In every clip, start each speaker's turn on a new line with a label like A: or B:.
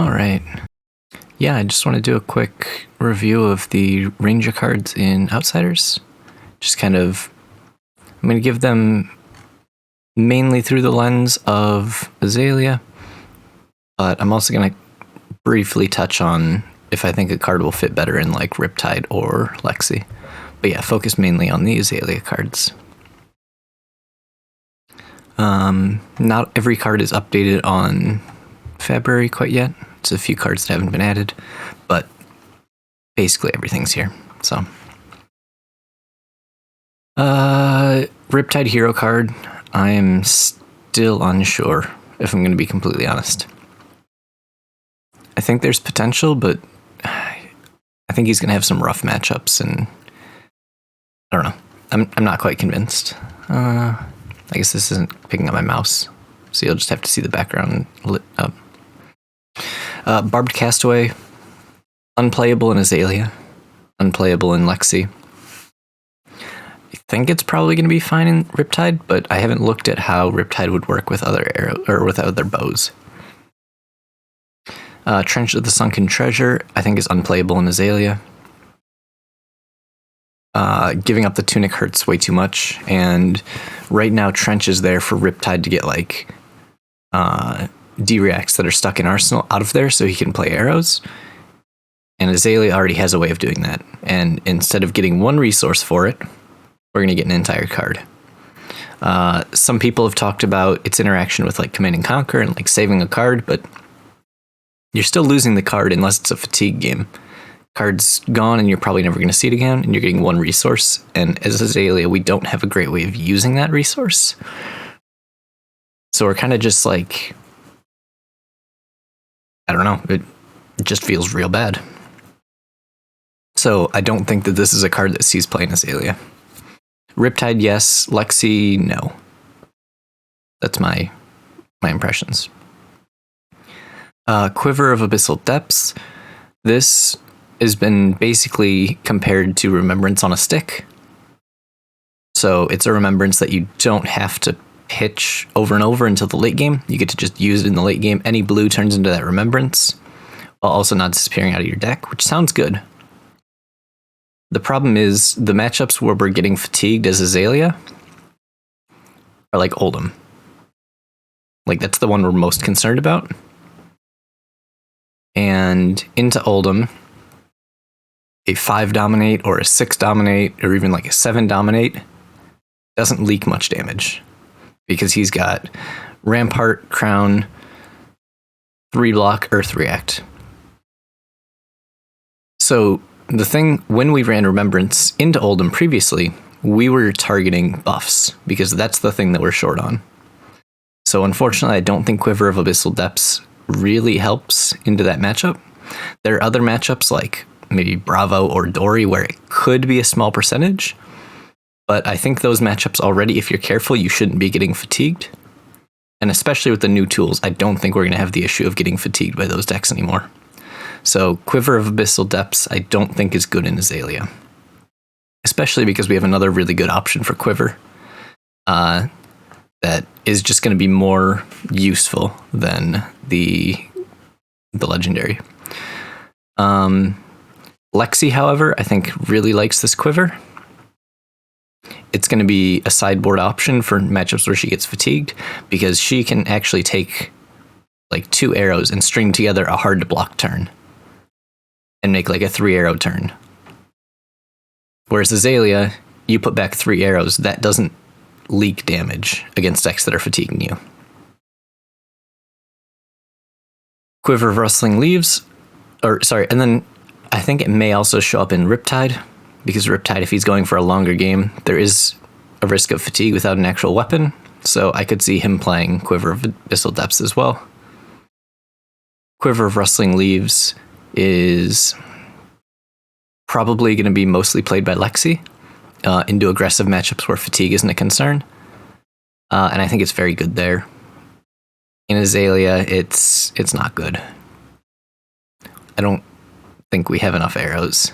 A: All right. Yeah, I just want to do a quick review of the Ranger cards in Outsiders. Just kind of, I'm going to give them mainly through the lens of Azalea, but I'm also going to briefly touch on if I think a card will fit better in like Riptide or Lexi. But yeah, focus mainly on the Azalea cards. Not every card is updated on February quite yet. It's a few cards that haven't been added, but basically everything's here. So, Riptide hero card. I am still unsure if I'm going to be completely honest. I think there's potential, but I think he's going to have some rough matchups, and I don't know. I'm not quite convinced. I guess this isn't picking up my mouse, so you'll just have to see the background lit up. Barbed Castaway, unplayable in Azalea, unplayable in Lexi. I think it's probably going to be fine in Riptide, but I haven't looked at how Riptide would work with other arrows or with other bows. Trench of the Sunken Treasure, I think, is unplayable in Azalea. Giving up the tunic hurts way too much, and right now Trench is there for Riptide to get like D-reacts that are stuck in Arsenal out of there so he can play arrows. And Azalea already has a way of doing that. And instead of getting one resource for it, we're going to get an entire card. Some people have talked about its interaction with like Command and Conquer and like saving a card, but you're still losing the card unless it's a fatigue game. Card's gone and you're probably never going to see it again, and you're getting one resource. And as Azalea, we don't have a great way of using that resource. So we're kind of just like, I don't know, it just feels real bad. So I don't think that this is a card that sees play in Azalea. Riptide, yes. Lexi, no. That's my impressions. Quiver of Abyssal Depths. This has been basically compared to Remembrance on a stick. So it's a Remembrance that you don't have to pitch over and over until the late game. You get to just use it in the late game. Any blue turns into that Remembrance, while also not disappearing out of your deck, which sounds good. The problem is the matchups where we're getting fatigued as Azalea are like Oldhim. Like, that's the one we're most concerned about. And into Oldhim, a 5 dominate or a 6 dominate or even like a 7 dominate doesn't leak much damage because he's got Rampart, Crown, 3 block, Earth React. So the thing, when we ran Remembrance into Oldhim previously, we were targeting buffs because that's the thing that we're short on. So unfortunately, I don't think Quiver of Abyssal Depths really helps into that matchup. There are other matchups like maybe Bravo or Dory where it could be a small percentage, but I think those matchups already, if you're careful, you shouldn't be getting fatigued. And especially with the new tools, I don't think we're going to have the issue of getting fatigued by those decks anymore. So Quiver of Abyssal Depths, I don't think is good in Azalea. Especially because we have another really good option for Quiver that is just going to be more useful than the legendary. Lexi, however, I think really likes this Quiver. It's going to be a sideboard option for matchups where she gets fatigued because she can actually take like 2 arrows and string together a hard to block turn and make like a 3 arrow turn. Whereas Azalea, you put back 3 arrows, that doesn't leak damage against decks that are fatiguing you. Quiver of Rustling Leaves, and then I think it may also show up in Riptide, because Riptide, if he's going for a longer game, there is a risk of fatigue without an actual weapon, so I could see him playing Quiver of Abyssal Depths as well. Quiver of Rustling Leaves is probably going to be mostly played by Lexi into aggressive matchups where fatigue isn't a concern, and I think it's very good there. In Azalea, it's not good. I don't think we have enough arrows.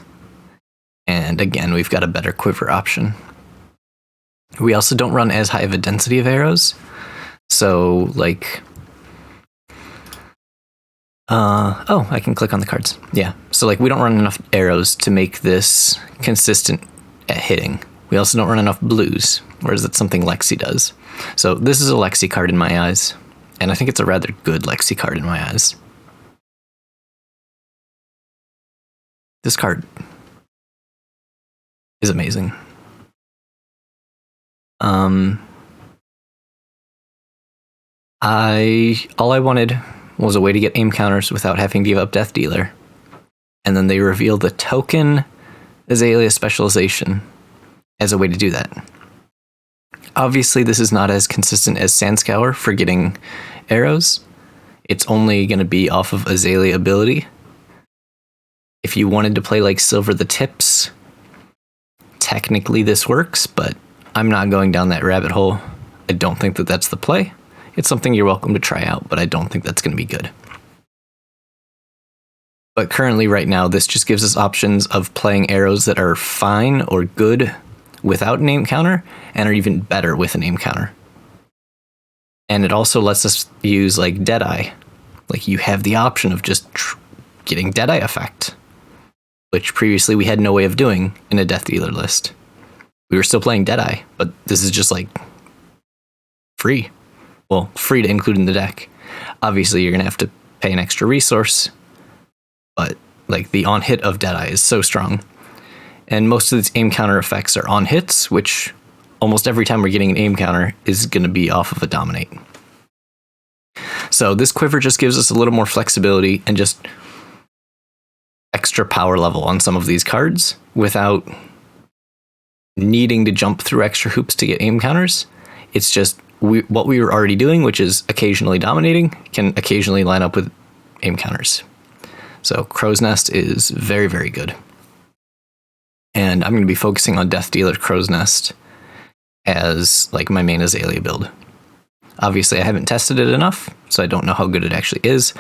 A: And again, we've got a better Quiver option. We also don't run as high of a density of arrows. So, like, Oh, I can click on the cards. Yeah. So like we don't run enough arrows to make this consistent at hitting. We also don't run enough blues, whereas that's something Lexi does. So this is a Lexi card in my eyes, and I think it's a rather good Lexi card in my eyes. This card is amazing. All I wanted was a way to get aim counters without having to give up Death Dealer. And then they revealed the token Azalea specialization as a way to do that. Obviously, this is not as consistent as Sandscour for getting arrows. It's only going to be off of Azalea ability. If you wanted to play like Silver the Tips, technically this works, but I'm not going down that rabbit hole. I don't think that that's the play. It's something you're welcome to try out, but I don't think that's going to be good. But currently, right now, this just gives us options of playing arrows that are fine or good without an aim counter, and are even better with an aim counter. And it also lets us use like Deadeye. Like you have the option of just getting Deadeye effect, which previously we had no way of doing in a Death Dealer list. We were still playing Deadeye, but this is just like free. Well, free to include in the deck. Obviously, you're going to have to pay an extra resource, but like the on hit of Deadeye is so strong. And most of these aim counter effects are on hits, which almost every time we're getting an aim counter is going to be off of a dominate. So this Quiver just gives us a little more flexibility and just extra power level on some of these cards without needing to jump through extra hoops to get aim counters. It's just what we were already doing, which is occasionally dominating, can occasionally line up with aim counters. So Crow's Nest is very, very good. And I'm going to be focusing on Death Dealer Crow's Nest as like my main Azalea build. Obviously, I haven't tested it enough, so I don't know how good it actually is.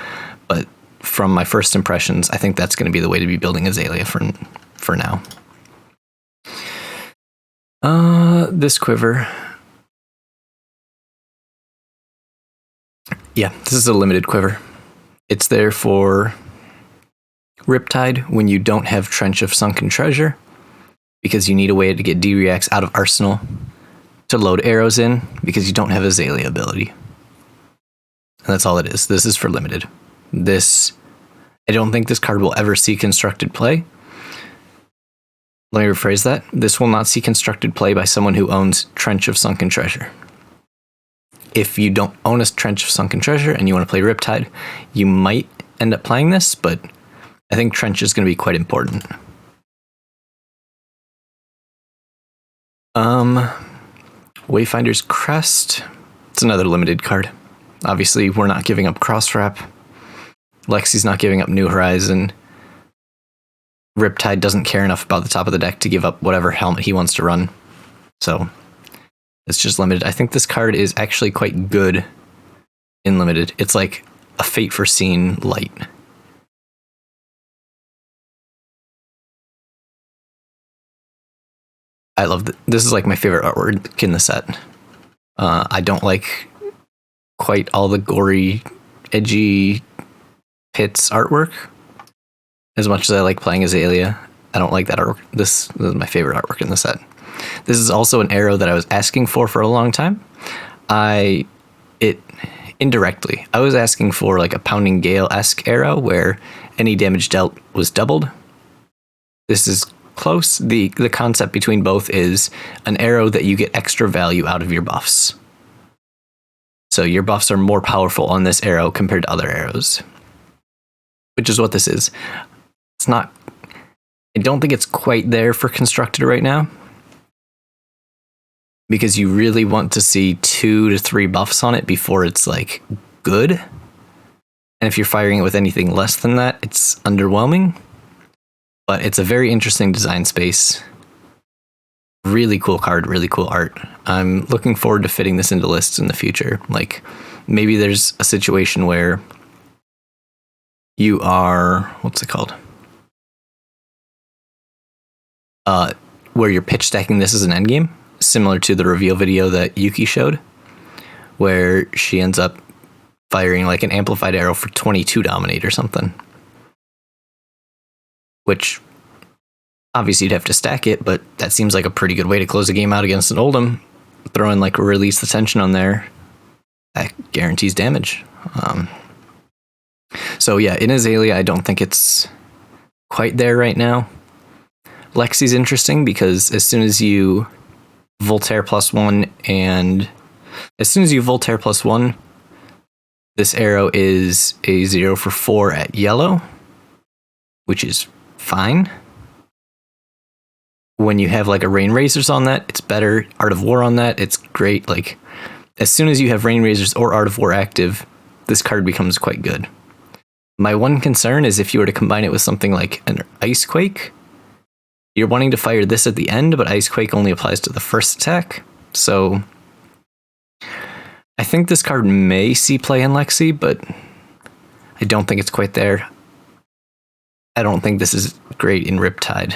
A: But from my first impressions, I think that's going to be the way to be building Azalea for now. This Quiver. Yeah, this is a limited Quiver. It's there for Riptide when you don't have Trench of Sunken Treasure, because you need a way to get D-Reacts out of Arsenal to load arrows in, because you don't have Azalea ability. And that's all it is. This is for limited. I don't think this card will ever see constructed play. Let me rephrase that. This will not see constructed play by someone who owns Trench of Sunken Treasure. If you don't own a Trench of Sunken Treasure and you want to play Riptide, you might end up playing this, but I think Trench is going to be quite important. Wayfinder's Crest. It's another limited card. Obviously, we're not giving up Crosswrap. Lexi's not giving up New Horizon. Riptide doesn't care enough about the top of the deck to give up whatever helmet he wants to run. So it's just limited. I think this card is actually quite good in limited. It's like a Fate Foreseen light. I love this is like my favorite artwork in the set. I don't like quite all the gory, edgy pits artwork as much as I like playing Azalea. I don't like that artwork. This is my favorite artwork in the set. This is also an arrow that I was asking for a long time. Indirectly, I was asking for like a Pounding Gale-esque arrow where any damage dealt was doubled. This is close. The concept between both is an arrow that you get extra value out of your buffs. So your buffs are more powerful on this arrow compared to other arrows, which is what this is. It's not, I don't think it's quite there for constructed right now, because you really want to see 2 to 3 buffs on it before it's like good. And if you're firing it with anything less than that, it's underwhelming. But it's a very interesting design space. Really cool card, really cool art. I'm looking forward to fitting this into lists in the future. Like maybe there's a situation where you are, what's it called? Where you're pitch stacking this as an endgame, similar to the reveal video that Yuki showed, where she ends up firing like an amplified arrow for 22 dominate or something. Which, obviously you'd have to stack it, but that seems like a pretty good way to close a game out against an Oldhim. Throw in like a release the tension on there. That guarantees damage. So yeah, in Azalea, I don't think it's quite there right now. Lexi's interesting because as soon as you Voltaire +1 and as soon as you Voltaire +1, this arrow is a 0 for 4 at yellow, which is fine. When you have like a Rain Razors on that, it's better. Art of War on that, it's great. Like, as soon as you have Rain Razors or Art of War active, this card becomes quite good. My one concern is if you were to combine it with something like an Ice Quake, you're wanting to fire this at the end, but Ice Quake only applies to the first attack. So I think this card may see play in Lexi, but I don't think it's quite there. I don't think this is great in Riptide.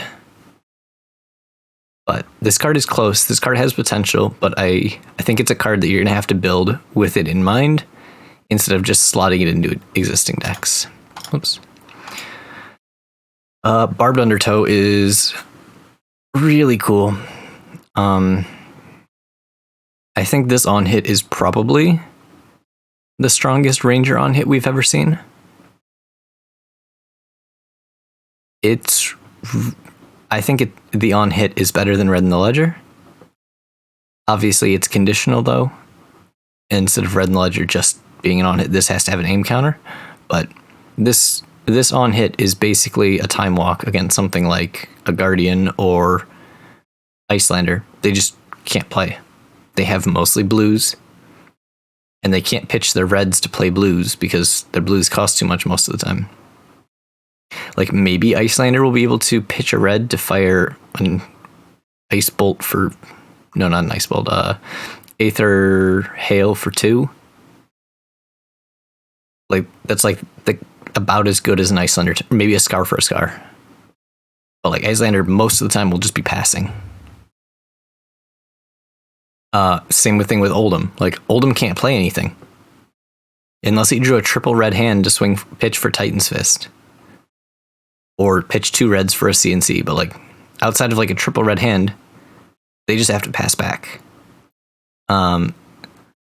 A: But this card is close. This card has potential, but I think it's a card that you're going to have to build with it in mind instead of just slotting it into existing decks. Oops. Barbed Undertow is really cool. I think this on hit is probably the strongest Ranger on hit we've ever seen. I think the on hit is better than Red in the Ledger. Obviously, it's conditional though. Instead of Red in the Ledger just being an on hit, this has to have an aim counter. But this on hit is basically a time walk against something like a Guardian or Icelander. They just can't play. They have mostly blues, and they can't pitch their reds to play blues because their blues cost too much most of the time. Like, maybe Icelander will be able to pitch a red to fire an Ice Bolt for... No, not an Ice Bolt. Aether Hail for 2. Like, that's like about as good as an Icelander. Maybe a Scar for a Scar. But like, Icelander most of the time will just be passing. Same thing with Oldhim. Like, Oldhim can't play anything. Unless he drew a triple red hand to swing pitch for Titan's Fist. Or pitch 2 reds for a CNC, but like outside of like a triple red hand, they just have to pass back.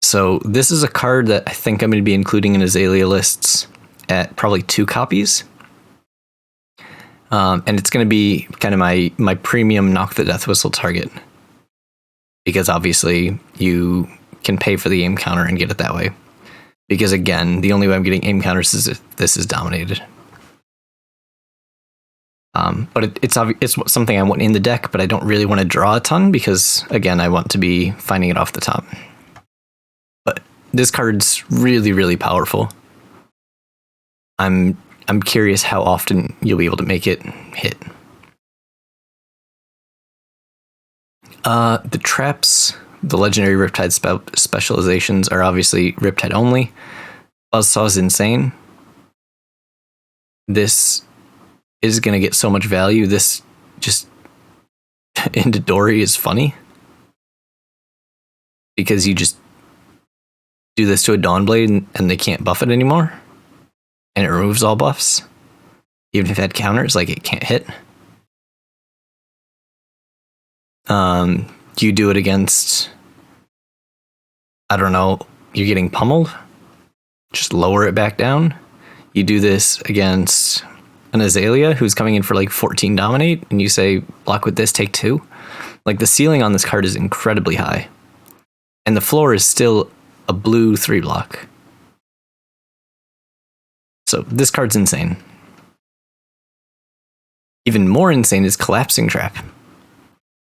A: So this is a card that I think I'm going to be including in Azalea lists at probably 2 copies. And it's going to be kind of my premium knock the death whistle target. Because obviously you can pay for the aim counter and get it that way. Because again, the only way I'm getting aim counters is if this is dominated. But it's something I want in the deck, but I don't really want to draw a ton because, again, I want to be finding it off the top. But this card's really, really powerful. I'm curious how often you'll be able to make it hit. The traps, the legendary Riptide specializations are obviously Riptide only. Buzzsaw is insane. This is going to get so much value. This just into Dory is funny because you just do this to a Dawnblade and they can't buff it anymore, and it removes all buffs. Even if it had counters, like, it can't hit. You do it against, I don't know, you're getting pummeled, just lower it back down. You do this against an Azalea who's coming in for like 14 dominate, and you say, block with this, take 2. Like, the ceiling on this card is incredibly high. And the floor is still a blue 3 block. So this card's insane. Even more insane is Collapsing Trap.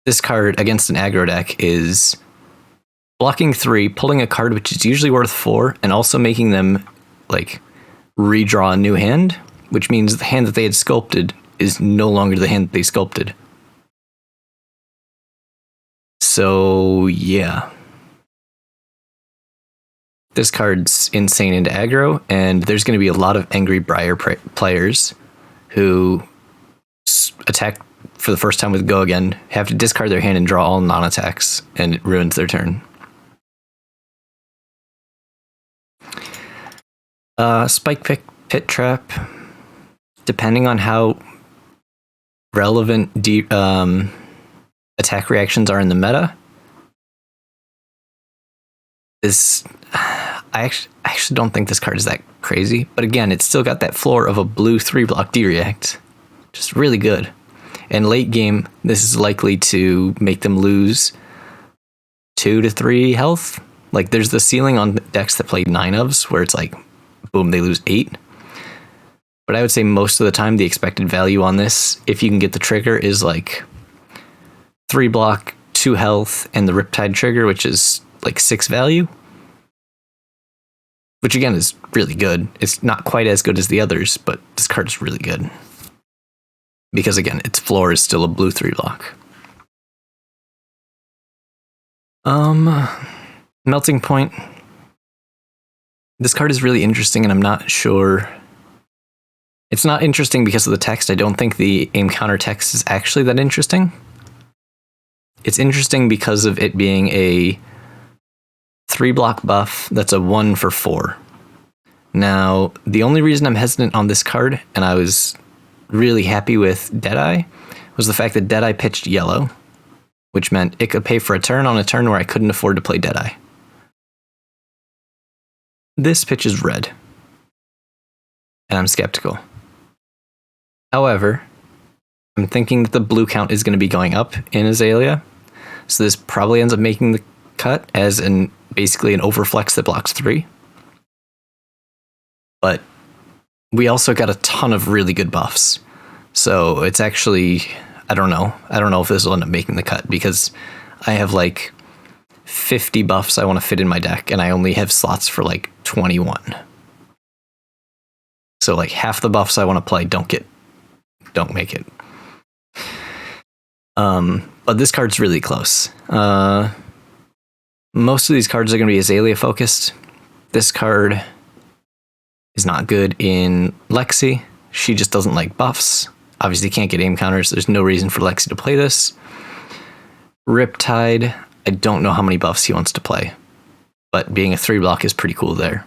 A: This card against an aggro deck is blocking 3, pulling a card which is usually worth 4, and also making them like redraw a new hand, which means the hand that they had sculpted is no longer the hand that they sculpted. So yeah. This card's insane into aggro, and there's going to be a lot of angry Briar players who attack for the first time with Go Again, have to discard their hand and draw all non-attacks, and it ruins their turn. Spike pick, pit trap, depending on how relevant attack reactions are in the meta. I actually don't think this card is that crazy, but again, it's still got that floor of a blue 3-block D-React. Just really good. And late game, this is likely to make them lose 2 to 3 health. Like, there's the ceiling on decks that play 9-ofs, where it's like, boom, they lose 8. But I would say most of the time, the expected value on this, if you can get the trigger, is like 3-block, 2 health, and the Riptide trigger, which is like 6 value. Which again is really good. It's not quite as good as the others, but this card is really good. Because again, its floor is still a blue 3-block. Melting Point. This card is really interesting, and I'm not sure. It's not interesting because of the text. I don't think the aim counter text is actually that interesting. It's interesting because of it being a 3-block buff that's a 1 for 4. Now, the only reason I'm hesitant on this card, and I was really happy with Deadeye, was the fact that Deadeye pitched yellow, which meant it could pay for a turn on a turn where I couldn't afford to play Deadeye. This pitches red, and I'm skeptical. However, I'm thinking that the blue count is going to be going up in Azalea, so this probably ends up making the cut as basically an overflex that blocks 3. But we also got a ton of really good buffs. So it's actually, I don't know if this will end up making the cut, because I have like 50 buffs I want to fit in my deck, and I only have slots for like 21. So like half the buffs I want to play don't make it. But this card's really close. Most of these cards are going to be Azalea focused. This card is not good in Lexi. She just doesn't like buffs. Obviously can't get aim counters. There's no reason for Lexi to play this. Riptide, I don't know how many buffs he wants to play, but being a 3-block is pretty cool there.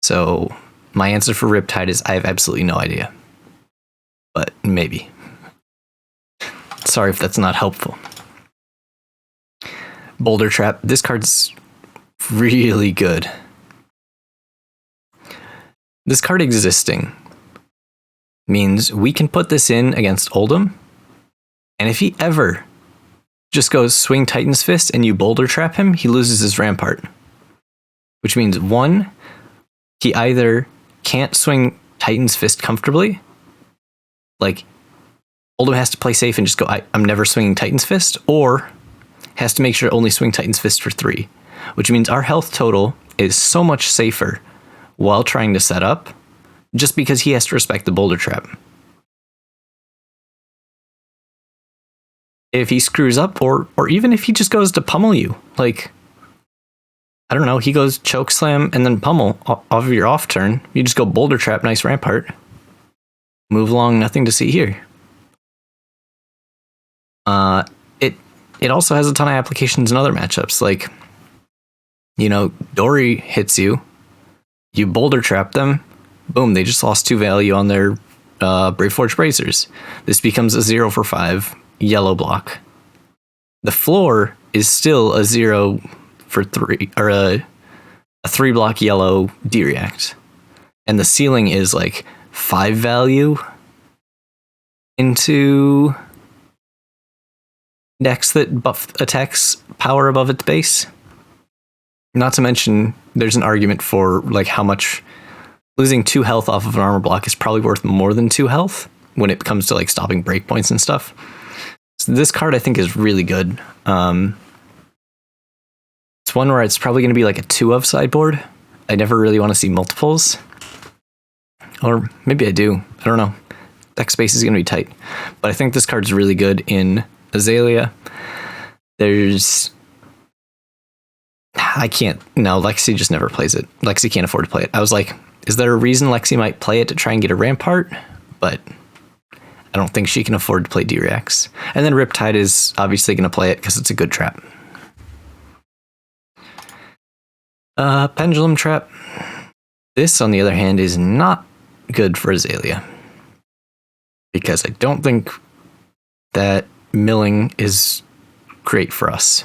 A: So my answer for Riptide is I have absolutely no idea, but maybe. Sorry if that's not helpful. Boulder Trap. This card's really good. This card existing means we can put this in against Oldham, and if he ever just goes swing Titan's Fist and you Boulder Trap him, he loses his Rampart. Which means, 1, he either can't swing Titan's Fist comfortably, like Oldham has to play safe and just go, I'm never swinging Titan's Fist, or has to make sure to only swing Titan's Fist for 3, which means our health total is so much safer while trying to set up, just because he has to respect the Boulder Trap. If he screws up, or even if he just goes to pummel you, like, I don't know, he goes choke slam and then pummel off of your off turn, you just go Boulder Trap, nice Rampart, move along, nothing to see here. It also has a ton of applications in other matchups. Like, Dory hits you, you Boulder Trap them, boom, they just lost 2 value on their Braveforge Bracers. This becomes a 0 for 5 yellow block. The floor is still a 0 for 3, or a 3-block yellow D-React. And the ceiling is like 5 value into decks that buff attacks power above its base. Not to mention, there's an argument for like how much losing 2 health off of an armor block is probably worth more than 2 health when it comes to like stopping breakpoints and stuff. So this card I think is really good. It's one where it's probably going to be like a 2 of sideboard. I never really want to see multiples. Or maybe I do. I don't know. Deck space is going to be tight. But I think this card's really good in Azalea. Lexi just never plays it. Lexi can't afford to play it. I was like, is there a reason Lexi might play it to try and get a Rampart? But I don't think she can afford to play D-Rex. And then Riptide is obviously going to play it because it's a good trap. Pendulum Trap. This, on the other hand, is not good for Azalea, because I don't think that milling is great for us.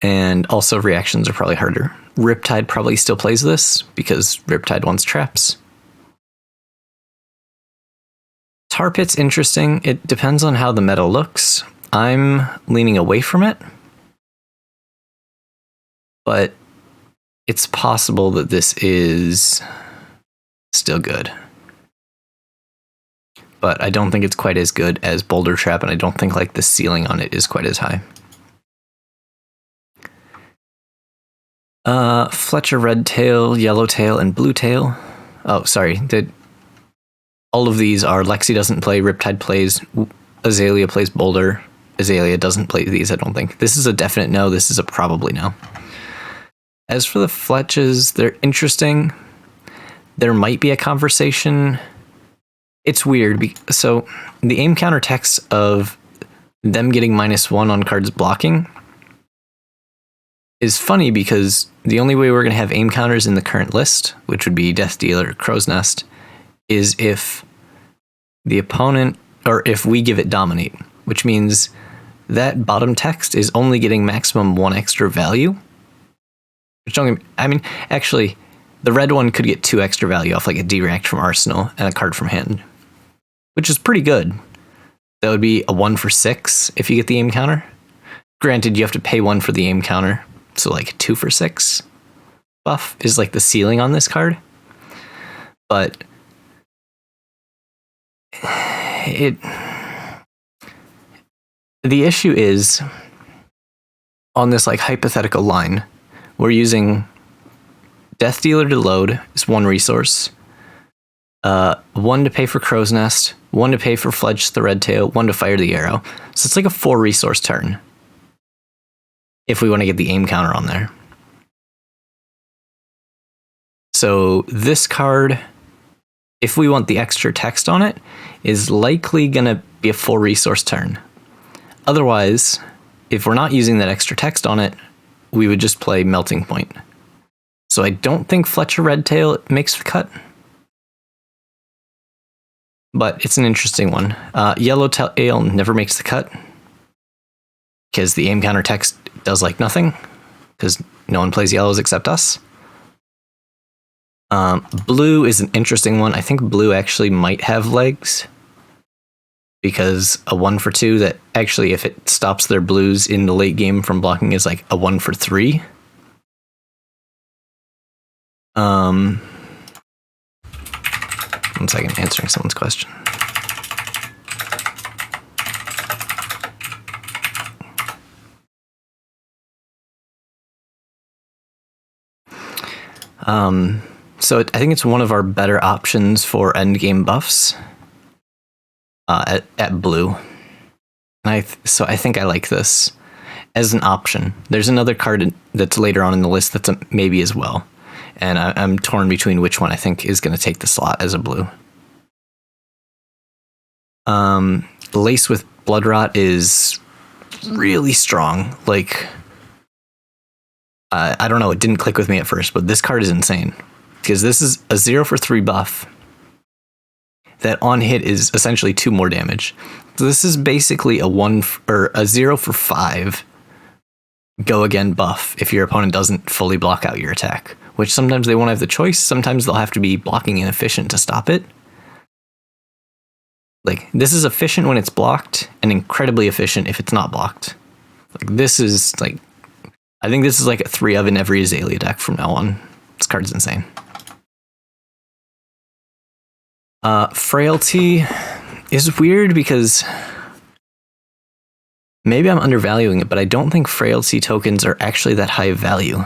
A: And also reactions are probably harder. Riptide probably still plays this because Riptide wants traps. Tar Pit's interesting. It depends on how the meta looks. I'm leaning away from it, but it's possible that this is still good. But I don't think it's quite as good as Boulder Trap, and I don't think like the ceiling on it is quite as high. Fletcher Red Tail, Yellow Tail, and Blue Tail. Oh, sorry. All of these are Lexi doesn't play, Riptide plays, Azalea plays Boulder. Azalea doesn't play these, I don't think. This is a definite no, this is a probably no. As for the Fletches, they're interesting. There might be a conversation. It's weird. So the aim counter text of them getting -1 on cards blocking is funny because the only way we're going to have aim counters in the current list, which would be Death Dealer or Crow's Nest, is if the opponent, or if we give it Dominate, which means that bottom text is only getting maximum 1 extra value. Which I mean, actually, the red one could get 2 extra value off like a D-React from Arsenal and a card from hand, which is pretty good. That would be a 1 for 6 if you get the aim counter. Granted, you have to pay 1 for the aim counter, so like 2 for 6 buff is like the ceiling on this card. But the issue is on this like hypothetical line, we're using Death Dealer to load is 1 resource, 1 to pay for Crow's Nest, 1 to pay for Fletch the Red Tail, 1 to fire the arrow. So it's like a 4 resource turn if we want to get the aim counter on there. So this card, if we want the extra text on it, is likely going to be a 4 resource turn. Otherwise, if we're not using that extra text on it, we would just play Melting Point. So I don't think Fletcher Red Tail makes the cut, but it's an interesting one. Yellow Tail never makes the cut because the aim counter text does like nothing because no one plays yellows except us. Blue is an interesting one. I think blue actually might have legs because a 1 for 2 that actually, if it stops their blues in the late game from blocking, is like a 1 for 3. One second, answering someone's question. So I think it's one of our better options for endgame buffs at blue. And so I think I like this as an option. There's another card that's later on in the list that's a maybe as well. And I'm torn between which one I think is going to take the slot as a blue. Lace with bloodrot is really strong. Like, I don't know, it didn't click with me at first, but this card is insane. Because this is a 0 for 3 buff that on hit is essentially 2 more damage. So this is basically a 0 for 5 go again buff if your opponent doesn't fully block out your attack. Which sometimes they won't have the choice, sometimes they'll have to be blocking inefficient to stop it. Like, this is efficient when it's blocked, and incredibly efficient if it's not blocked. Like, this is, like, I think this is like a 3 of in every Azalea deck from now on. This card's insane. Frailty is weird because maybe I'm undervaluing it, but I don't think Frailty tokens are actually that high value.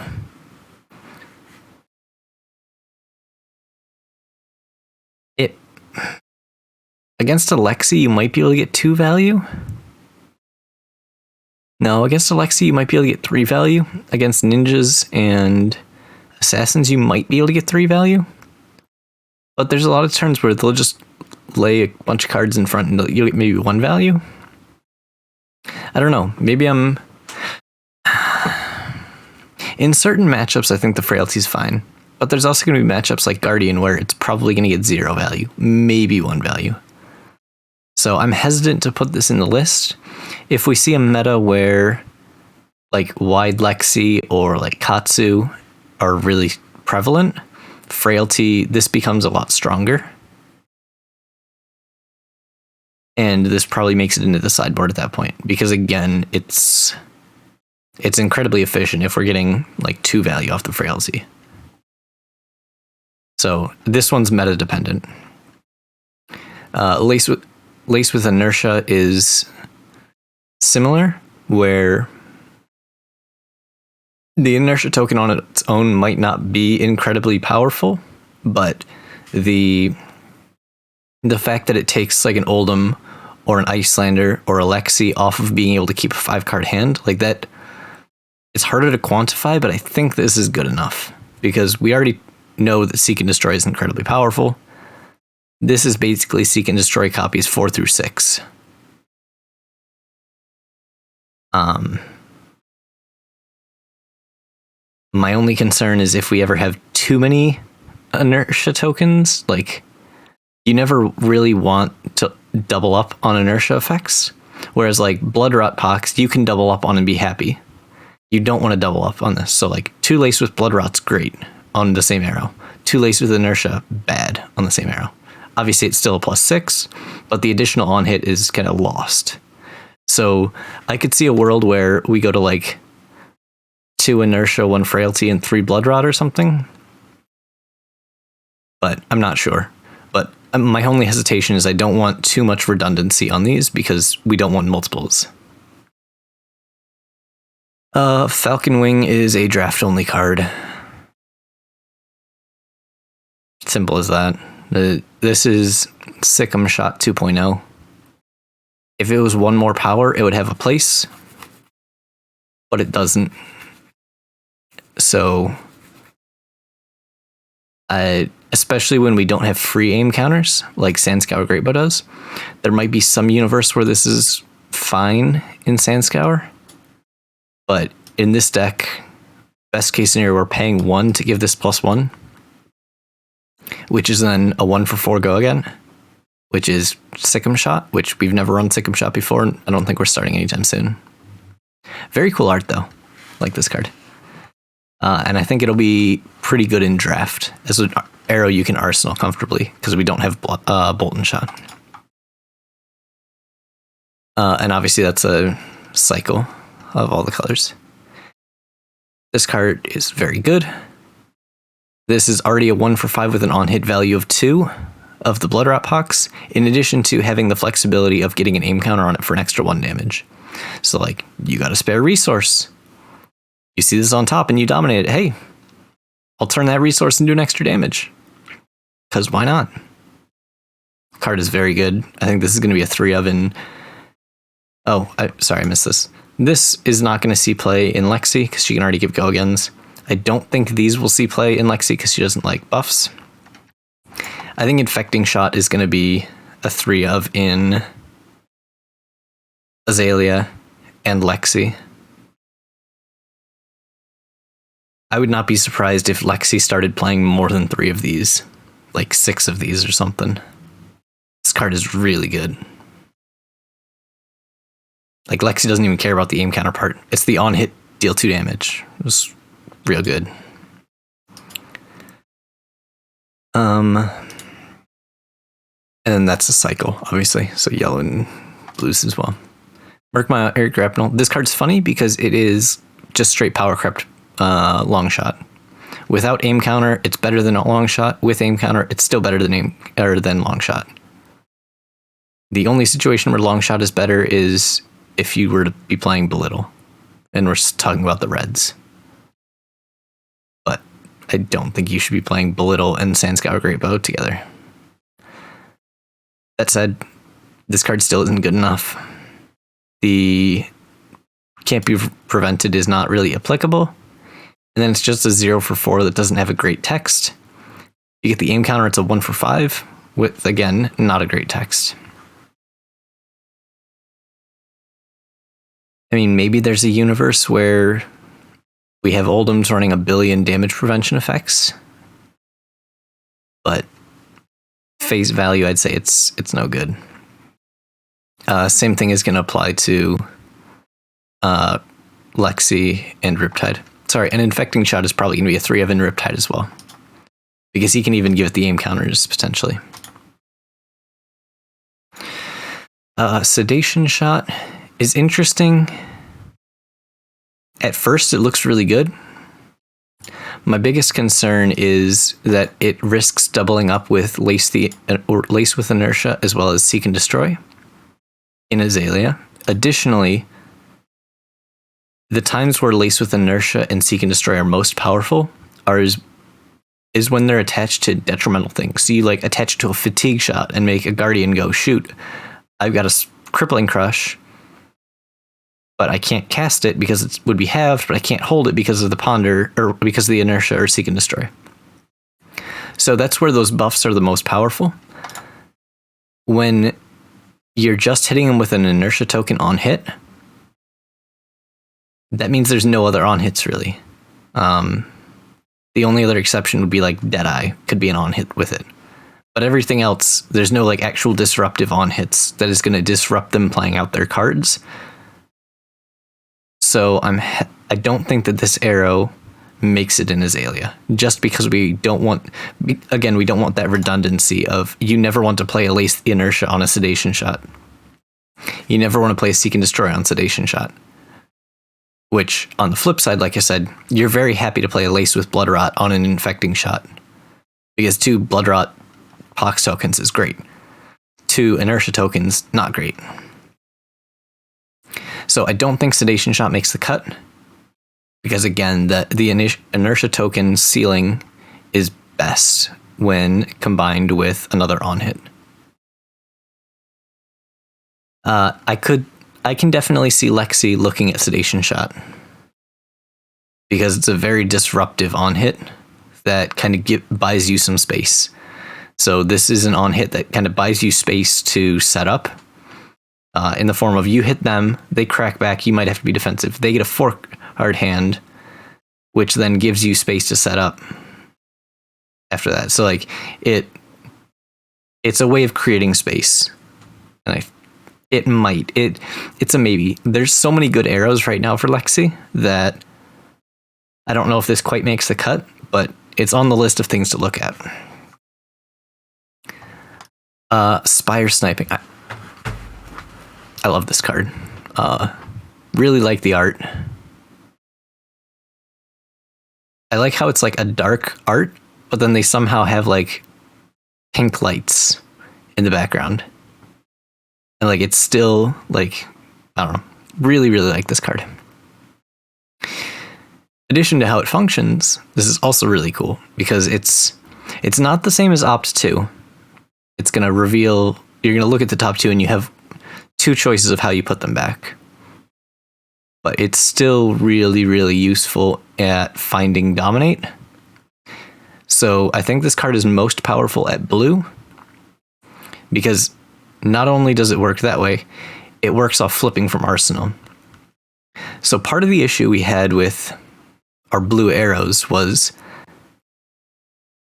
A: Against a Lexi, you might be able to get 2 value. No, against a Lexi, you might be able to get 3 value. Against ninjas and assassins, you might be able to get 3 value. But there's a lot of turns where they'll just lay a bunch of cards in front and you'll get maybe 1 value. I don't know. Maybe I'm... In certain matchups, I think the Frailty's fine. But there's also going to be matchups like Guardian where it's probably going to get 0 value, maybe 1 value. So I'm hesitant to put this in the list. If we see a meta where like Wide Lexi or like Katsu are really prevalent, Frailty, this becomes a lot stronger. And this probably makes it into the sideboard at that point. Because again, it's incredibly efficient if we're getting like 2 value off the Frailty. So this one's meta dependent. Lace with Inertia is similar, where the Inertia token on its own might not be incredibly powerful, but the fact that it takes like an Oldhim or an Icelander or a Lexi off of being able to keep a 5-card hand, like that, it's harder to quantify, but I think this is good enough because we already know that Seek and Destroy is incredibly powerful. This is basically Seek and Destroy copies 4 through 6. My only concern is if we ever have too many Inertia tokens, like you never really want to double up on Inertia effects, whereas like Bloodrot Pox, you can double up on and be happy. You don't want to double up on this. So like 2 Lace with Bloodrot's great on the same arrow. 2 Lace with Inertia, bad on the same arrow. Obviously, it's still a +6, but the additional on hit is kind of lost. So I could see a world where we go to like 2 Inertia, 1 Frailty, and 3 Bloodrot or something. But I'm not sure. But my only hesitation is I don't want too much redundancy on these because we don't want multiples. Falcon Wing is a draft-only card. Simple as that. This is Sikkim Shot 2.0. If it was 1 more power, it would have a place, but it doesn't. So, especially when we don't have free aim counters, like Sandscour Greatbow does, there might be some universe where this is fine in Sandscour, but in this deck, best case scenario, we're paying 1 to give this +1. Which is then a 1 for 4 go again, which is Sikkim Shot, which we've never run Sikkim Shot before, and I don't think we're starting anytime soon. Very cool art, though. Like this card. And I think it'll be pretty good in draft as an arrow you can arsenal comfortably, because we don't have Bolt and Shot. And obviously that's a cycle of all the colors. This card is very good. This is already a 1 for 5 with an on-hit value of 2 of the Bloodrot Pox, in addition to having the flexibility of getting an aim counter on it for an extra 1 damage. So, like, you got a spare resource. You see this on top and you dominate it. Hey, I'll turn that resource and do an extra damage. Because why not? Card is very good. I think this is going to be a 3 of in... Oh, sorry, I missed this. This is not going to see play in Lexi, because she can already give go-agains. I don't think these will see play in Lexi because she doesn't like buffs. I think Infecting Shot is going to be a 3 of in Azalea and Lexi. I would not be surprised if Lexi started playing more than 3 of these, like 6 of these or something. This card is really good. Like, Lexi doesn't even care about the aim counter part. It's the on-hit deal 2 damage. It was real good. And then that's a cycle, obviously. So yellow and blues as well. Murkmire Air Grapnel. This card's funny because it is just straight power crept long shot. Without aim counter, it's better than a long shot. With aim counter, it's still better than long shot. The only situation where long shot is better is if you were to be playing Belittle. And we're talking about the reds. But I don't think you should be playing Belittle and Sandscour Greatbow together. That said, this card still isn't good enough. The can't be prevented is not really applicable. And then it's just a 0 for 4 that doesn't have a great text. You get the aim counter, it's a 1 for 5 with, again, not a great text. I mean, maybe there's a universe where We have Oldham's running 1 billion damage prevention effects, but face value, I'd say it's no good. Same thing is going to apply to Lexi and Riptide. Sorry, an Infecting shot is probably going to be a 3 of in Riptide as well, because he can even give it the aim counters potentially. Sedation shot is interesting. At first, it looks really good. My biggest concern is that it risks doubling up with Lace with Inertia as well as Seek and Destroy in Azalea. Additionally, the times where Lace with Inertia and Seek and Destroy are most powerful is when they're attached to detrimental things. So you like attach it to a fatigue shot and make a Guardian go, shoot, I've got a Crippling Crush, but I can't cast it because it would be halved, but I can't hold it because of the Ponder, or because of the Inertia or Seek and Destroy. So that's where those buffs are the most powerful. When you're just hitting them with an Inertia token on hit, that means there's no other on hits really. The only other exception would be like Deadeye, could be an on hit with it. But everything else, there's no like actual disruptive on hits that is going to disrupt them playing out their cards. So I don't think that this arrow makes it in Azalea, just because we don't want that redundancy of, you never want to play a Lace Inertia on a Sedation shot. You never want to play a Seek and Destroy on Sedation shot. Which, on the flip side, like I said, you're very happy to play a Lace with bloodrot on an Infecting shot, because 2 bloodrot Pox tokens is great. 2 Inertia tokens, not great. So I don't think Sedation shot makes the cut, because again, the Inertia token ceiling is best when combined with another on hit. I can definitely see Lexi looking at Sedation shot, because it's a very disruptive on hit that kind of buys you some space. So this is an on hit that kind of buys you space to set up, in the form of you hit them, they crack back, you might have to be defensive. They get a 4-card hand, which then gives you space to set up after that. So like it's a way of creating space, and it's a maybe. There's so many good arrows right now for Lexi that I don't know if this quite makes the cut, but it's on the list of things to look at. Spire sniping. I love this card. Really like the art. I like how it's like a dark art, but then they somehow have like pink lights in the background. And like it's still like, I don't know, really, really like this card. In addition to how it functions, this is also really cool because it's not the same as Opt 2. It's going to reveal, you're going to look at the top 2 and you have 2 choices of how you put them back. But it's still really, really useful at finding Dominate. So I think this card is most powerful at blue, because not only does it work that way, it works off flipping from Arsenal. So part of the issue we had with our blue arrows was,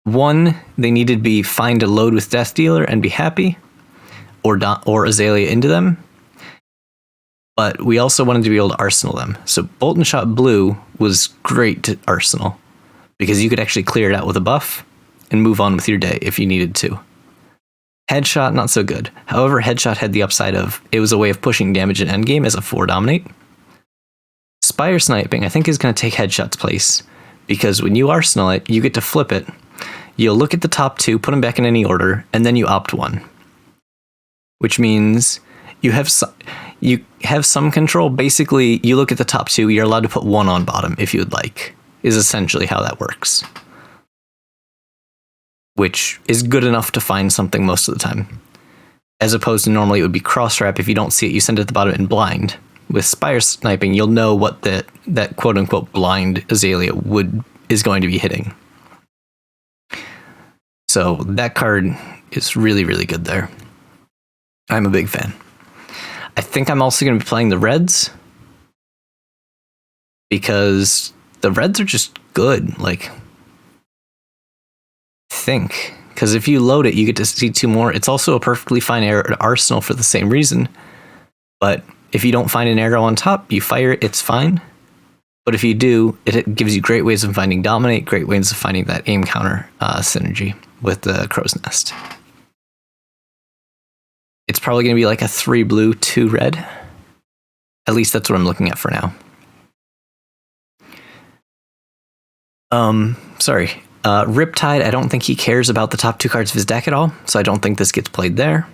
A: one, they needed to be find a load with Death Dealer and be happy, or Azalea into them. But we also wanted to be able to Arsenal them. So Bolt and Shot Blue was great to Arsenal, because you could actually clear it out with a buff and move on with your day if you needed to. Headshot, not so good. However, Headshot had the upside of, it was a way of pushing damage in endgame as a 4 Dominate. Spire Sniping, I think, is going to take Headshot's place, because when you Arsenal it, you get to flip it. You'll look at the top 2, put them back in any order, and then you opt 1. Which means you have some control. Basically, you look at the top 2, you're allowed to put 1 on bottom if you would like, is essentially how that works. Which is good enough to find something most of the time. As opposed to normally it would be cross-wrap. If you don't see it, you send it at the bottom in blind. With Spire Sniping, you'll know what that quote-unquote blind Azalea is going to be hitting. So that card is really, really good there. I'm a big fan. I think I'm also going to be playing the reds, because the reds are just good, like, think. Because if you load it, you get to see 2 more. It's also a perfectly fine arsenal for the same reason. But if you don't find an arrow on top, you fire it, it's fine. But if you do, it gives you great ways of finding dominate, great ways of finding that aim counter synergy with the crow's nest. It's probably going to be like a 3 blue, 2 red. At least that's what I'm looking at for now. Riptide, I don't think he cares about the top 2 cards of his deck at all, so I don't think this gets played there.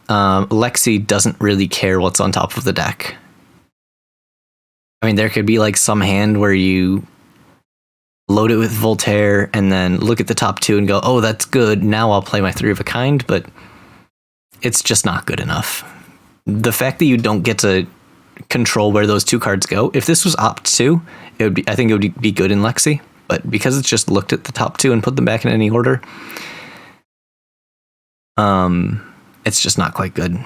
A: Lexi doesn't really care what's on top of the deck. I mean, there could be like some hand where you load it with Voltaire and then look at the top 2 and go, oh, that's good, now I'll play my 3 of a kind, but it's just not good enough. The fact that you don't get to control where those 2 cards go, if this was opt 2, I think it would be good in Lexi, but because it's just looked at the top 2 and put them back in any order, it's just not quite good.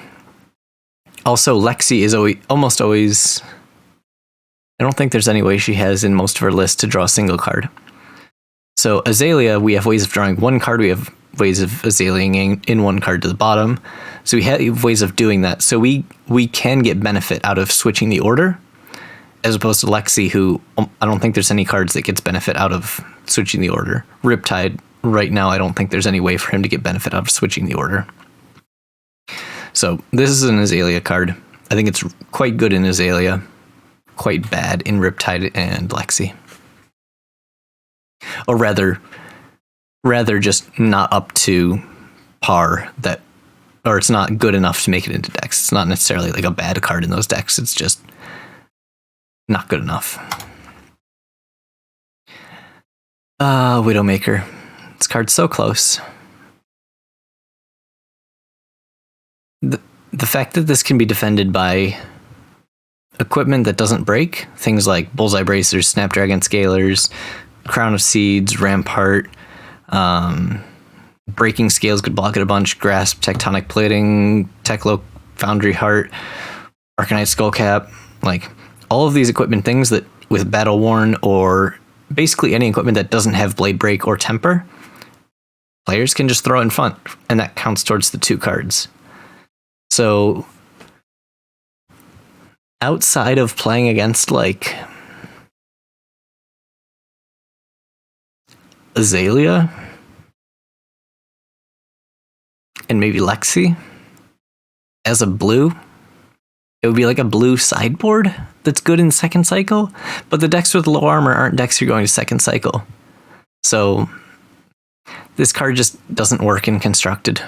A: Also, Lexi is almost always... I don't think there's any way she has in most of her lists to draw a single card. So Azalea, we have ways of drawing 1 card, we have ways of Azaleaing in 1 card to the bottom. So we have ways of doing that. So we can get benefit out of switching the order, as opposed to Lexi, who I don't think there's any cards that gets benefit out of switching the order. Riptide, right now, I don't think there's any way for him to get benefit out of switching the order. So this is an Azalea card. I think it's quite good in Azalea, quite bad in Riptide and Lexi. Or rather just not up to par, or it's not good enough to make it into decks. It's not necessarily like a bad card in those decks. It's just not good enough. Widowmaker. This card's so close. The fact that this can be defended by equipment that doesn't break, things like Bullseye Bracers, Snapdragon Scalers, Crown of Seeds, Rampart, Breaking Scales could block it a bunch, Grasp, Tectonic Plating, Teklo Foundry Heart, Arcanite Skullcap, like all of these equipment things that with Battle Worn or basically any equipment that doesn't have Blade Break or Temper, players can just throw in front, and that counts towards the 2 cards. So outside of playing against like Azalea and maybe Lexi as a blue, it would be like a blue sideboard that's good in second cycle, but the decks with low armor aren't decks you're going to second cycle. So this card just doesn't work in Constructed.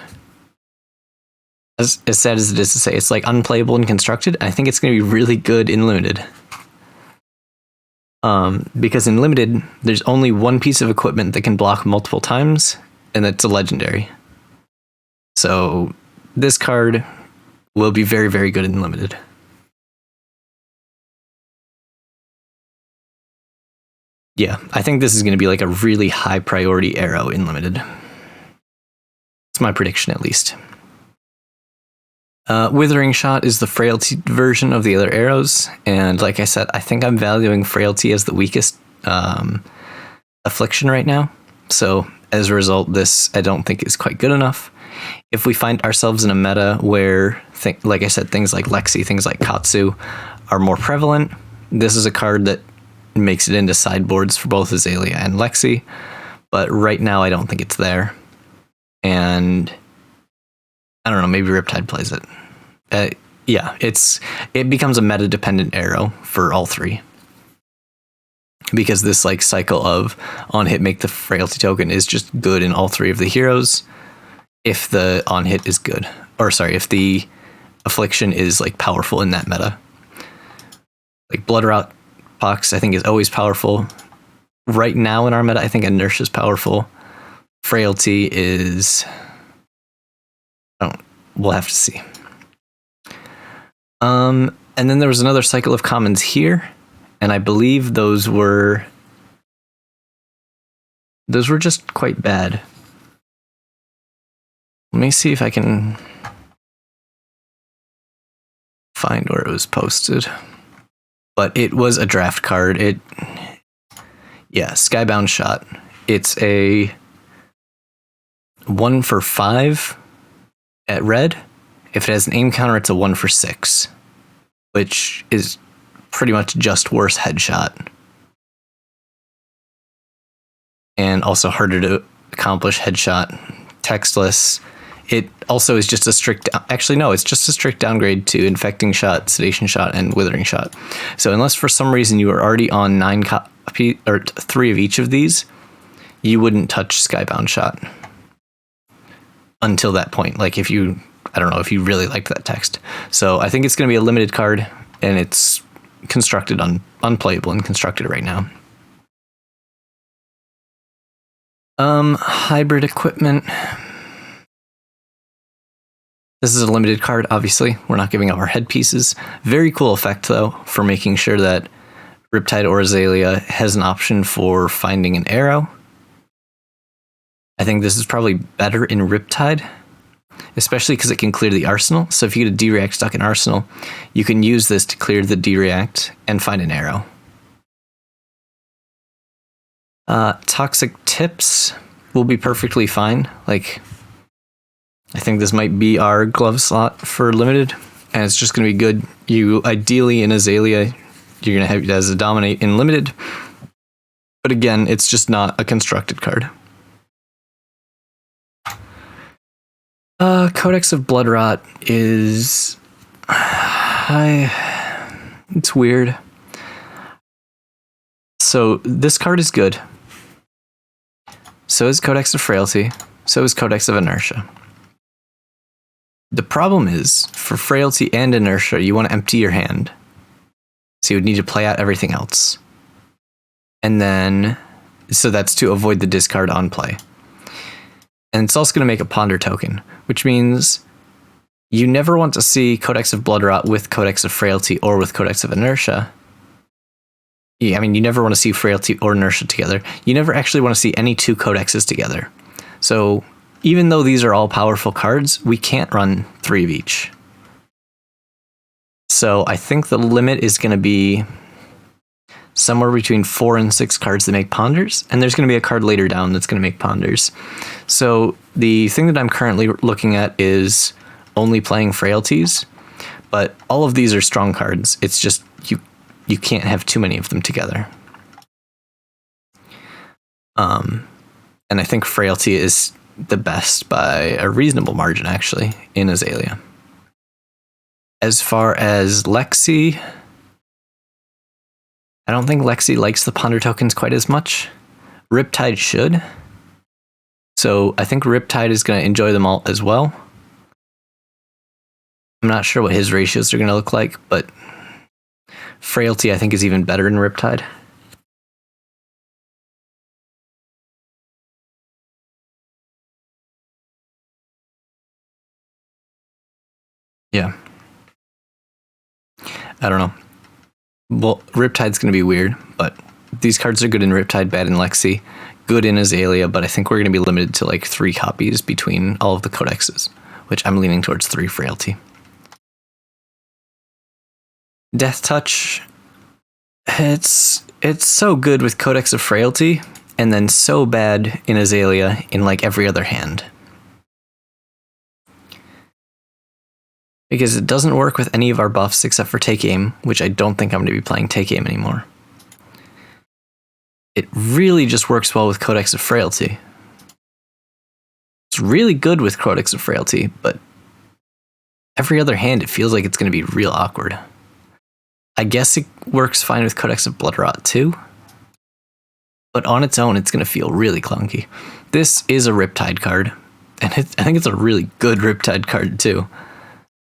A: As sad as it is to say, it's like unplayable in Constructed. I think it's going to be really good in Limited. Because in Limited, there's only 1 piece of equipment that can block multiple times, and that's a legendary. So this card will be very, very good in Limited. Yeah, I think this is going to be like a really high priority arrow in Limited. It's my prediction, at least. Withering Shot is the Frailty version of the other arrows, and like I said, I think I'm valuing Frailty as the weakest affliction right now. So as a result, this I don't think is quite good enough. If we find ourselves in a meta where, like I said, things like Lexi, things like Katsu are more prevalent, this is a card that makes it into sideboards for both Azalea and Lexi, but right now I don't think it's there. And I don't know, maybe Riptide plays it. Yeah, it becomes a meta-dependent arrow for all 3. Because this like cycle of on hit make the Frailty token is just good in all 3 of the heroes if the on hit is good. Or sorry, if the affliction is like powerful in that meta. Like Bloodrot Pox I think is always powerful. Right now in our meta, I think Inertia is powerful. Frailty is... we'll have to see. And then there was another cycle of commons here, and I believe those were just quite bad. Let me see if I can find where it was posted. But it was a draft card. Yeah, Skybound Shot. It's a 1 for 5 at red. If it has an aim counter, it's a 1 for 6, which is pretty much just worse headshot. And also harder to accomplish headshot. Textless. It also is just a strict, actually no, it's just a strict downgrade to Infecting Shot, Sedation Shot, and Withering Shot. So unless for some reason you are already on 3 of each of these, you wouldn't touch Skybound Shot until that point. Like if you, I don't know, if you really liked that text. So I think it's going to be a limited card, and it's constructed unplayable and constructed right now. Hybrid equipment. This is a limited card, obviously. We're not giving up our headpieces. Very cool effect, though, for making sure that Riptide or Azalea has an option for finding an arrow. I think this is probably better in Riptide, especially because it can clear the arsenal. So if you get a D-React stuck in arsenal, you can use this to clear the D-React and find an arrow. Toxic Tips will be perfectly fine. Like, I think this might be our glove slot for limited, and it's just going to be good. You ideally in Azalea, you're going to have it as a dominate in limited, but again, it's just not a constructed card. Codex of Bloodrot is, it's weird. So this card is good. So is Codex of Frailty. So is Codex of Inertia. The problem is, for Frailty and Inertia, you want to empty your hand. So you would need to play out everything else. And then, so that's to avoid the discard on play. And it's also going to make a Ponder token, which means you never want to see Codex of Bloodrot with Codex of Frailty or with Codex of Inertia. Yeah, I mean, you never want to see Frailty or Inertia together. You never actually want to see any two codexes together. So even though these are all powerful cards, we can't run 3 of each. So I think the limit is going to be somewhere between 4 and 6 cards that make Ponders, and there's going to be a card later down that's going to make Ponders. So the thing that I'm currently looking at is only playing Frailties, but all of these are strong cards. It's just you can't have too many of them together. And I think Frailty is the best by a reasonable margin, actually, in Azalea. As far as Lexi, I don't think Lexi likes the Ponder tokens quite as much. Riptide should. So I think Riptide is going to enjoy them all as well. I'm not sure what his ratios are going to look like, but Frailty I think is even better in Riptide. Yeah. I don't know. Well, Riptide's going to be weird, but these cards are good in Riptide, bad in Lexi, good in Azalea, but I think we're going to be limited to like 3 copies between all of the codexes, which I'm leaning towards 3 Frailty. Death Touch, it's so good with Codex of Frailty, and then so bad in Azalea in like every other hand. Because it doesn't work with any of our buffs except for Take Aim, which I don't think I'm going to be playing Take Aim anymore. It really just works well with Codex of Frailty. It's really good with Codex of Frailty, but every other hand it feels like it's going to be real awkward. I guess it works fine with Codex of Bloodrot too, but on its own it's going to feel really clunky. This is a Riptide card, and I think it's a really good Riptide card too.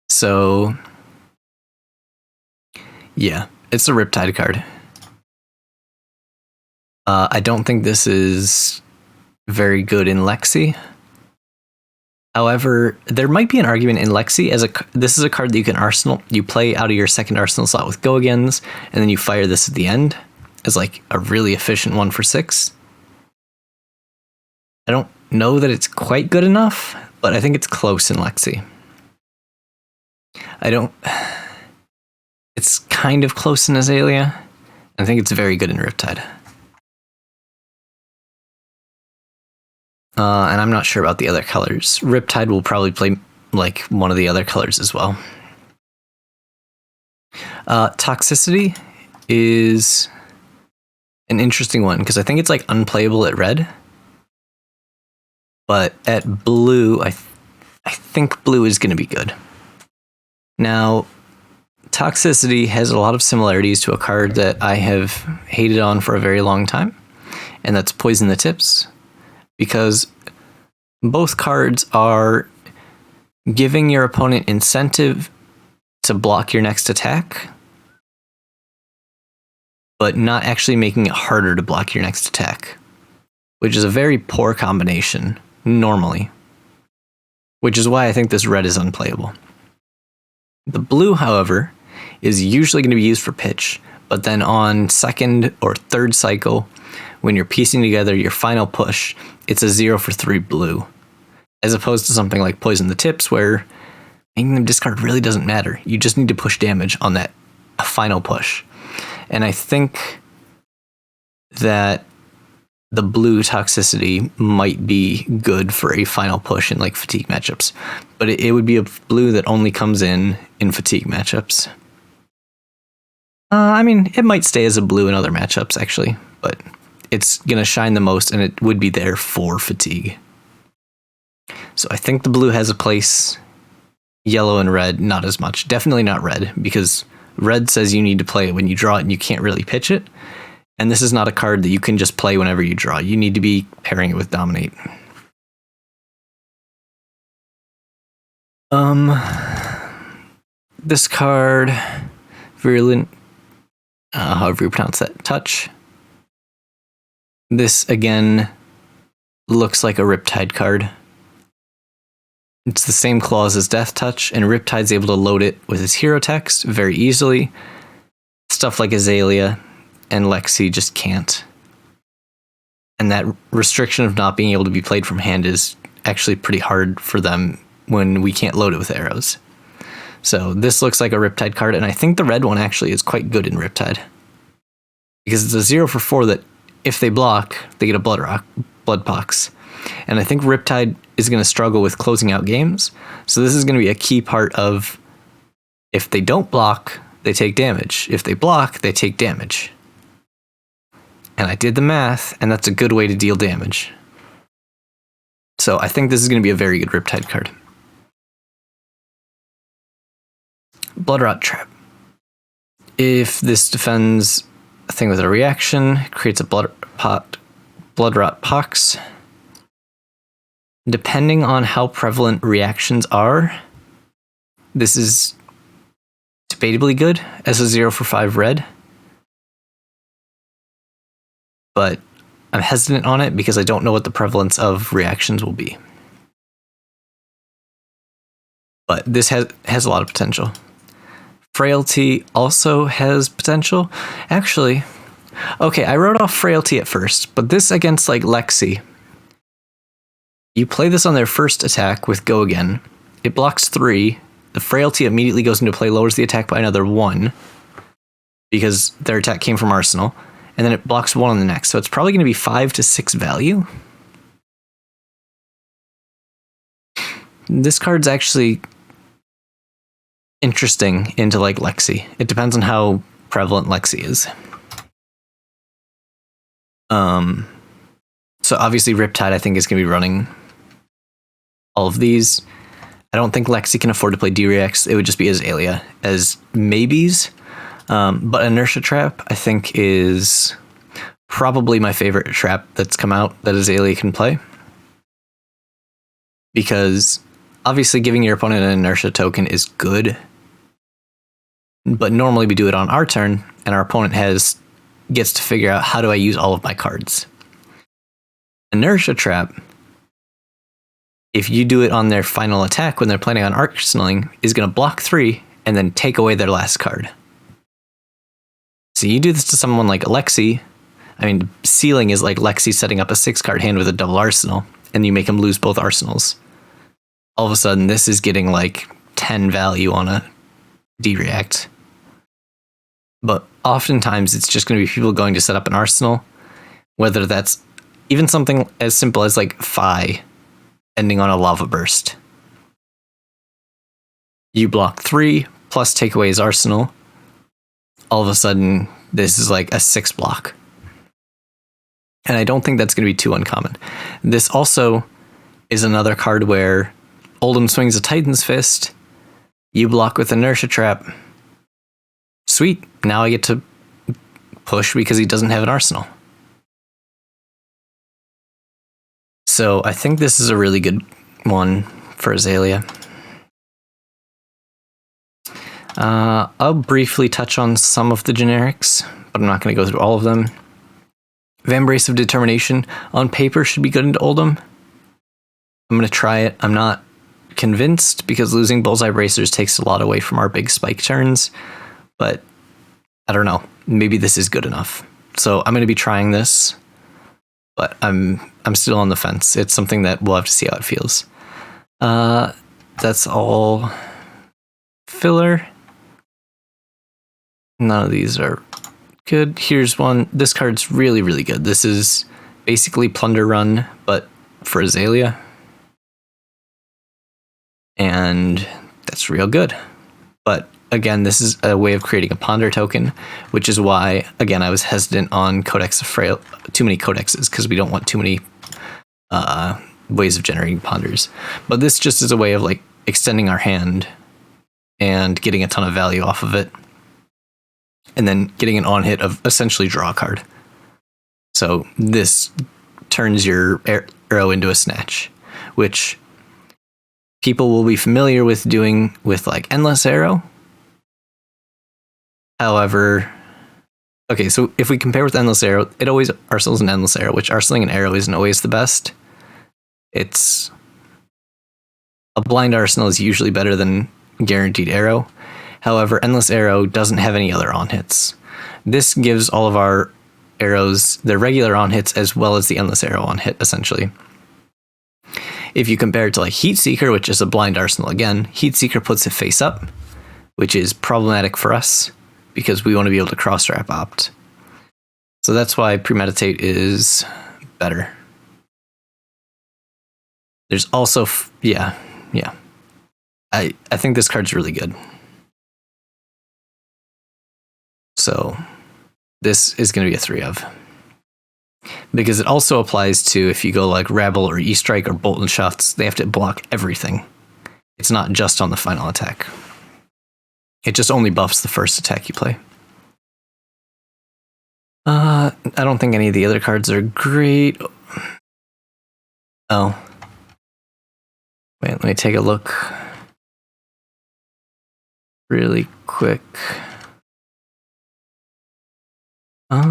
A: So, yeah, it's a Riptide card. I don't think this is very good in Lexi. However, there might be an argument in Lexi as this is a card that you can arsenal. You play out of your second arsenal slot with Go-Agains, and then you fire this at the end as like a really efficient 1 for 6. I don't know that it's quite good enough, but I think it's close in Lexi. It's kind of close in Azalea. I think it's very good in Riptide. And I'm not sure about the other colors. Riptide will probably play like one of the other colors as well. Toxicity is an interesting one because I think it's like unplayable at red. But at blue, I think blue is going to be good. Now, Toxicity has a lot of similarities to a card that I have hated on for a very long time, and that's Poison the Tips, because both cards are giving your opponent incentive to block your next attack, but not actually making it harder to block your next attack, which is a very poor combination, normally, which is why I think this red is unplayable. The blue, however, is usually going to be used for pitch, but then on second or third cycle, when you're piecing together your final push, it's a 0 for 3 blue, as opposed to something like Poison the Tips, where making them discard really doesn't matter. You just need to push damage on that final push. And I think that the blue Toxicity might be good for a final push in like fatigue matchups, but it would be a blue that only comes in fatigue matchups. I mean, it might stay as a blue in other matchups, actually, but it's going to shine the most, and it would be there for fatigue. So I think the blue has a place. Yellow and red, not as much. Definitely not red, because red says you need to play it when you draw it, and you can't really pitch it. And this is not a card that you can just play whenever you draw. You need to be pairing it with Dominate. This card, Virulent, however you pronounce that, Touch. This, again, looks like a Riptide card. It's the same clause as Death Touch, and Riptide's able to load it with his hero text very easily. Stuff like Azalea and Lexi just can't. And that restriction of not being able to be played from hand is actually pretty hard for them when we can't load it with arrows. So this looks like a Riptide card, and I think the red one actually is quite good in Riptide. Because it's a 0 for 4 that if they block, they get a Blood Pox. And I think Riptide is going to struggle with closing out games. So this is going to be a key part of, if they don't block, they take damage. If they block, they take damage. And I did the math, and that's a good way to deal damage. So I think this is going to be a very good Riptide card. Bloodrot Trap. If this defends a thing with a reaction, creates a Bloodrot Pox. Depending on how prevalent reactions are, this is debatably good as a 0 for 5 red. But I'm hesitant on it because I don't know what the prevalence of reactions will be. But this has a lot of potential. Frailty also has potential. Actually, okay, I wrote off Frailty at first, but this against like Lexi, you play this on their first attack with Go Again. It blocks 3. The Frailty immediately goes into play, lowers the attack by another 1 because their attack came from Arsenal. And then it blocks 1 on the next. So it's probably going to be 5 to 6 value. This card's actually interesting into like Lexi. It depends on how prevalent Lexi is. So obviously Riptide I think is going to be running all of these. I don't think Lexi can afford to play D-Reacts. It would just be Azalea as maybes. But Inertia Trap, I think, is probably my favorite trap that's come out that Azalea can play. Because obviously giving your opponent an Inertia token is good. But normally we do it on our turn, and our opponent gets to figure out, how do I use all of my cards? Inertia Trap, if you do it on their final attack when they're planning on arsenaling, is going to block 3 and then take away their last card. So you do this to someone like Lexi. I mean, ceiling is like Lexi setting up a 6-card hand with a double arsenal, and you make him lose both arsenals. All of a sudden, this is getting like 10 value on a D-React. But oftentimes, it's just going to be people going to set up an arsenal, whether that's even something as simple as like Phi ending on a lava burst. You block 3 plus take away his arsenal. All of a sudden, this is like a 6 block. And I don't think that's going to be too uncommon. This also is another card where Oldhim swings a Titan's Fist. You block with Inertia Trap. Sweet. Now I get to push because he doesn't have an arsenal. So I think this is a really good one for Azalea. I'll briefly touch on some of the generics, but I'm not going to go through all of them. Vambrace of Determination on paper should be good into Oldhim. I'm going to try it. I'm not convinced because losing Bullseye Bracers takes a lot away from our big spike turns, but I don't know. Maybe this is good enough. So I'm going to be trying this, but I'm still on the fence. It's something that we'll have to see how it feels. That's all filler. None of these are good. Here's one. This card's really, really good. This is basically Plunder Run, but for Azalea. And that's real good. But again, this is a way of creating a Ponder token, which is why, again, I was hesitant on Codex of Frail, too many codexes, because we don't want too many ways of generating Ponders. But this just is a way of like extending our hand and getting a ton of value off of it. And then getting an on hit of essentially draw a card. So this turns your arrow into a snatch, which people will be familiar with doing with like Endless Arrow. However, okay, so if we compare with Endless Arrow, it always arsenals an Endless Arrow, which arsenaling an arrow isn't always the best. It's a blind arsenal is usually better than guaranteed arrow. However, Endless Arrow doesn't have any other on-hits. This gives all of our arrows their regular on-hits as well as the Endless Arrow on-hit, essentially. If you compare it to like Heatseeker, which is a blind arsenal again, Heatseeker puts it face up, which is problematic for us because we want to be able to cross-trap opt. So that's why Premeditate is better. There's also, yeah. I think this card's really good. So this is going to be a 3 of. Because it also applies to if you go like Rabble or E-Strike or Bolt and Shots, they have to block everything. It's not just on the final attack. It just only buffs the first attack you play. I don't think any of the other cards are great. Oh. Wait, let me take a look really quick. I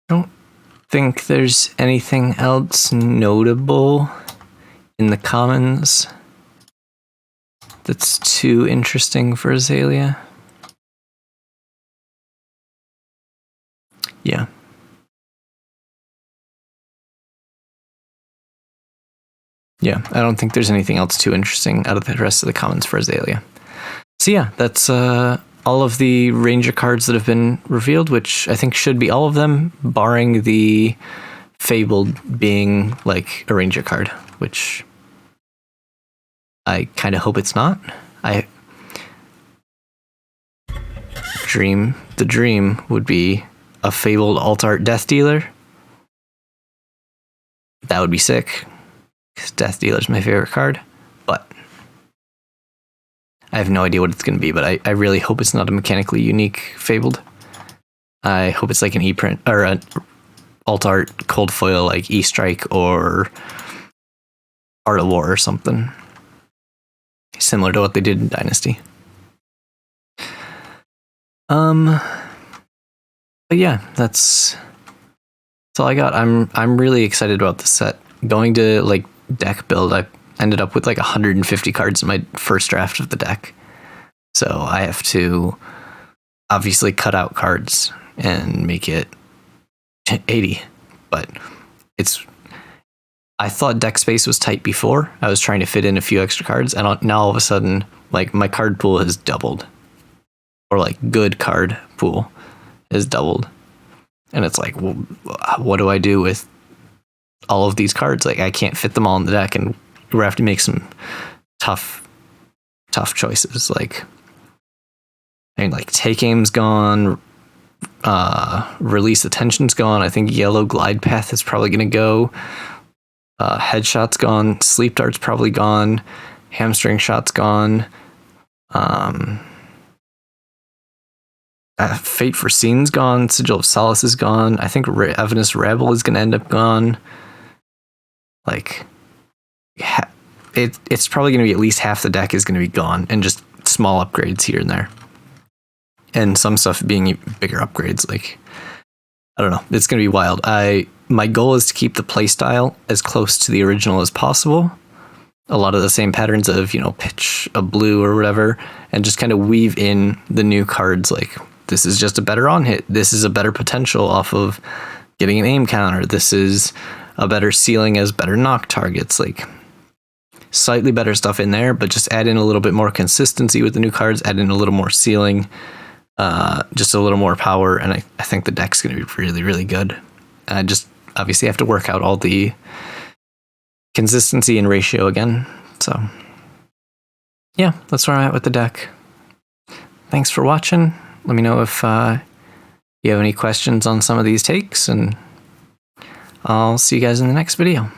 A: don't think there's anything else notable in the commons that's too interesting for Azalea. Yeah. Yeah, I don't think there's anything else too interesting out of the rest of the commons for Azalea. So yeah, that's all of the Ranger cards that have been revealed, which I think should be all of them, barring the Fabled being like a Ranger card, which I kind of hope it's not. The dream would be a Fabled Alt-Art Death Dealer. That would be sick, because Death Dealer is my favorite card, but I have no idea what it's going to be, but I really hope it's not a mechanically unique Fabled. I hope it's like an E-print, or an Alt-Art Cold Foil like E-Strike or Art of War or something. Similar to what they did in Dynasty. But yeah, that's all I got. I'm really excited about this set. Going to like deck build, I ended up with like 150 cards in my first draft of the deck. So I have to obviously cut out cards and make it 80. But I thought deck space was tight before. I was trying to fit in a few extra cards, and now all of a sudden Like my card pool has doubled, or like good card pool has doubled, and it's like, well, what do I do with all of these cards? Like I can't fit them all in the deck, and we have to make some tough choices. Like, I mean, like Take Aim's gone, Release Attention's gone. I think Yellow Glide Path is probably gonna go. Headshot's gone. Sleep Dart's probably gone. Hamstring Shot's gone. Fate Foreseen's gone. Sigil of Solace is gone. I think Evanus Rabble is gonna end up gone. Like, it's probably gonna be at least half the deck is gonna be gone, and just small upgrades here and there, and some stuff being bigger upgrades. Like, I don't know, it's gonna be wild. My goal is to keep the playstyle as close to the original as possible. A lot of the same patterns of, you know, pitch a blue or whatever, and just kind of weave in the new cards. Like, this is just a better on hit. This is a better potential off of getting an aim counter. This is a better ceiling as better knock targets. Like, slightly better stuff in there, but just add in a little bit more consistency with the new cards, add in a little more ceiling, just a little more power, and I think the deck's going to be really, really good. I just obviously have to work out all the consistency and ratio again. So yeah, that's where I'm at with the deck. Thanks for watching. Let me know if you have any questions on some of these takes, and I'll see you guys in the next video.